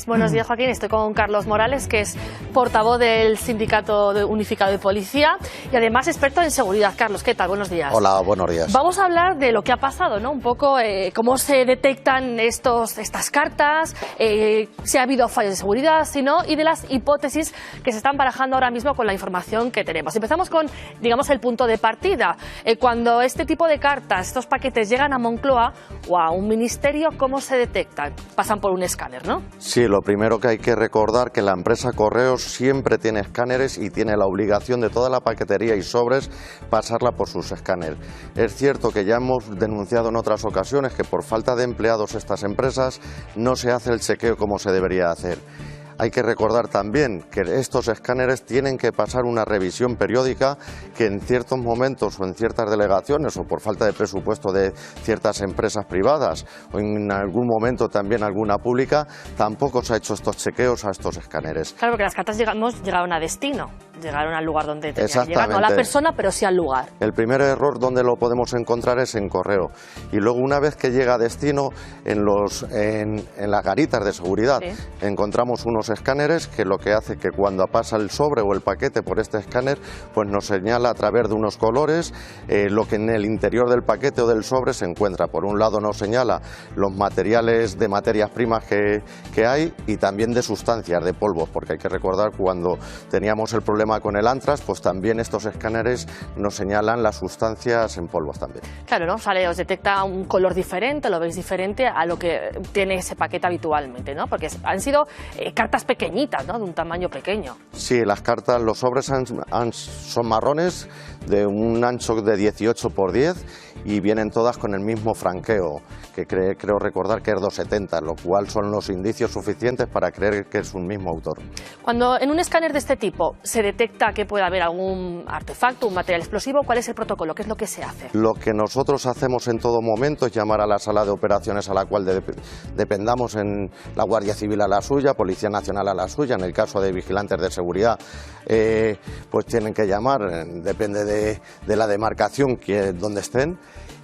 Buenos días, Joaquín. Estoy con Carlos Morales, que es portavoz del Sindicato Unificado de Policía y además experto en seguridad. Carlos, ¿qué tal? Buenos días. Hola, buenos días. Vamos a hablar de lo que ha pasado, ¿no? Un poco cómo se detectan estas cartas, si ha habido fallos de seguridad, si no, y de las hipótesis que se están barajando ahora mismo con la información que tenemos. Empezamos con, digamos, el punto de partida. Cuando este tipo de cartas, estos paquetes llegan a Moncloa o a un ministerio, ¿cómo se detectan? Pasan por un escáner, ¿no? Sí, lo primero que hay que recordar que la empresa Correos siempre tiene escáneres y tiene la obligación de toda la paquetería y sobres pasarla por sus escáneres. Es cierto que ya hemos denunciado en otras ocasiones que por falta de empleados estas empresas no se hace el chequeo como se debería hacer. Hay que recordar también que estos escáneres tienen que pasar una revisión periódica que en ciertos momentos o en ciertas delegaciones o por falta de presupuesto de ciertas empresas privadas o en algún momento también alguna pública, tampoco se ha hecho estos chequeos a estos escáneres. Claro, porque las cartas llegaron a destino, llegaron al lugar donde tenían que llegar, no a la persona, pero sí al lugar. El primer error donde lo podemos encontrar es en correo y luego una vez que llega a destino en las garitas de seguridad encontramos unos escáneres que lo que hace que cuando pasa el sobre o el paquete por este escáner pues nos señala a través de unos colores lo que en el interior del paquete o del sobre se encuentra. Por un lado nos señala los materiales de materias primas que hay y también de sustancias, de polvos, porque hay que recordar cuando teníamos el problema con el Antras, pues también estos escáneres nos señalan las sustancias en polvos también. Claro, ¿no? Os detecta un color diferente, lo veis diferente a lo que tiene ese paquete habitualmente, ¿no? Porque han sido cartas pequeñitas, ¿no? De un tamaño pequeño. Sí, las cartas, los sobres son marrones de un ancho de 18 por 10 y vienen todas con el mismo franqueo, que creo recordar que es 270, lo cual son los indicios suficientes para creer que es un mismo autor. Cuando en un escáner de este tipo se detecta que puede haber algún artefacto, un material explosivo, ¿cuál es el protocolo? ¿Qué es lo que se hace? Lo que nosotros hacemos en todo momento es llamar a la sala de operaciones a la cual dependamos, en la Guardia Civil a la suya, Policía Nacional a la suya, en el caso de vigilantes de seguridad pues tienen que llamar, depende de la demarcación donde estén.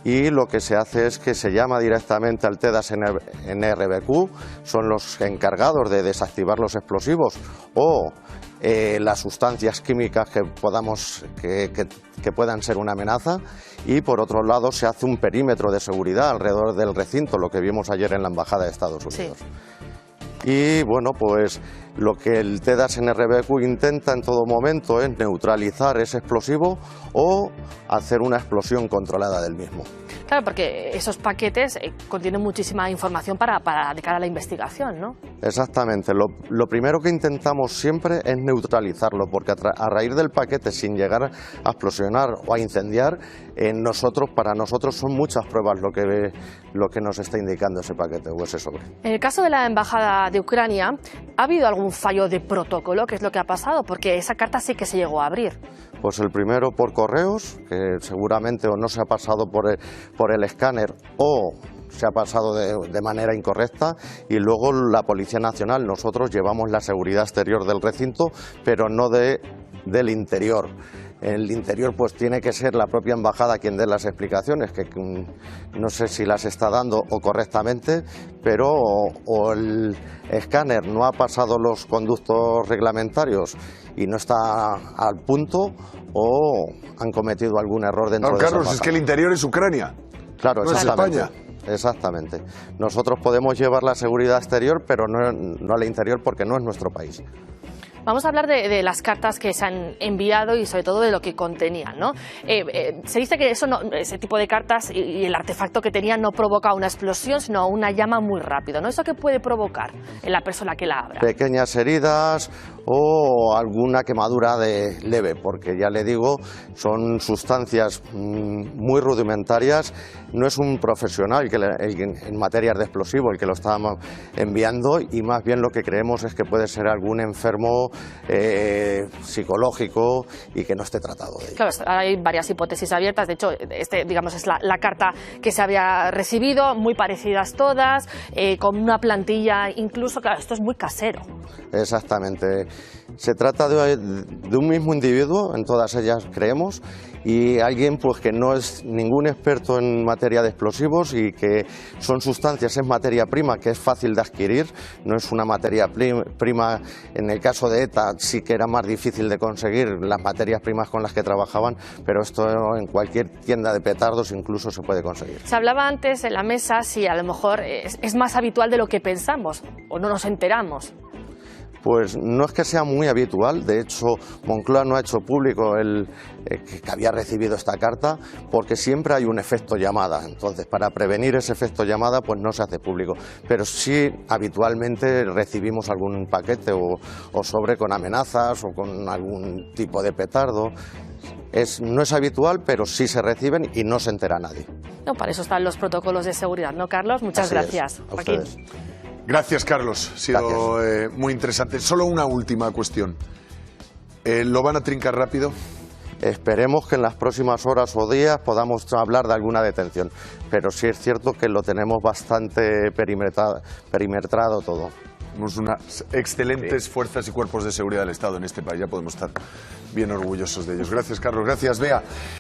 Y lo que se hace es que se llama directamente al TEDAS NRBQ, son los encargados de desactivar los explosivos o las sustancias químicas que puedan ser una amenaza, y por otro lado se hace un perímetro de seguridad alrededor del recinto, lo que vimos ayer en la Embajada de Estados Unidos. Sí. Y bueno, pues lo que el TEDAS NRBQ intenta en todo momento es neutralizar ese explosivo o hacer una explosión controlada del mismo. Claro, porque esos paquetes contienen muchísima información de cara a la investigación, ¿no? Exactamente. Lo primero que intentamos siempre es neutralizarlo, porque a raíz del paquete, sin llegar a explosionar o a incendiar, para nosotros son muchas pruebas lo que nos está indicando ese paquete o ese sobre. En el caso de la Embajada de Ucrania, ¿ha habido algún fallo de protocolo? ¿Qué es lo que ha pasado? Porque esa carta sí que se llegó a abrir. Pues el primero por correos, que seguramente o no se ha pasado por el escáner o se ha pasado de manera incorrecta, y luego la Policía Nacional, nosotros llevamos la seguridad exterior del recinto, pero no del interior. En el interior pues tiene que ser la propia embajada quien dé las explicaciones, que no sé si las está dando o correctamente, pero o el escáner no ha pasado los conductos reglamentarios y no está al punto, o han cometido algún error dentro de esa embajada. Carlos, es que el interior es Ucrania. Claro, no exactamente. Es España. Exactamente. Nosotros podemos llevar la seguridad exterior, pero no al interior, porque no es nuestro país. Vamos a hablar de las cartas que se han enviado y sobre todo de lo que contenían, ¿no? Se dice que ese tipo de cartas y el artefacto que tenían no provoca una explosión, sino una llama muy rápido, ¿no? ¿Eso qué puede provocar en la persona que la abra? Pequeñas heridas o alguna quemadura leve, porque ya le digo, son sustancias muy rudimentarias. No es un profesional en materias de explosivo el que lo está enviando, y más bien lo que creemos es que puede ser algún enfermo psicológico y que no esté tratado de ello. Claro, hay varias hipótesis abiertas. De hecho, digamos, es la carta que se había recibido, muy parecidas todas, con una plantilla incluso. Claro, esto es muy casero. Exactamente. Se trata de un mismo individuo, en todas ellas creemos, y alguien pues que no es ningún experto en materia de explosivos y que son sustancias, es materia prima que es fácil de adquirir, no es una materia prima, en el caso de ETA sí que era más difícil de conseguir las materias primas con las que trabajaban, pero esto en cualquier tienda de petardos incluso se puede conseguir. Se hablaba antes en la mesa si a lo mejor es más habitual de lo que pensamos o no nos enteramos. Pues no es que sea muy habitual, de hecho Moncloa no ha hecho público que había recibido esta carta porque siempre hay un efecto llamada, entonces para prevenir ese efecto llamada pues no se hace público, pero sí habitualmente recibimos algún paquete o sobre con amenazas o con algún tipo de petardo. No es habitual, pero sí se reciben y no se entera nadie. No, para eso están los protocolos de seguridad, ¿no, Carlos? Muchas gracias. A ustedes. Gracias, Carlos. Ha sido muy interesante. Solo una última cuestión. ¿Lo van a trincar rápido? Esperemos que en las próximas horas o días podamos hablar de alguna detención, pero sí es cierto que lo tenemos bastante perimetrado todo. Tenemos unas excelentes fuerzas y cuerpos de seguridad del Estado en este país, ya podemos estar bien orgullosos de ellos. Gracias, Carlos. Gracias, Bea.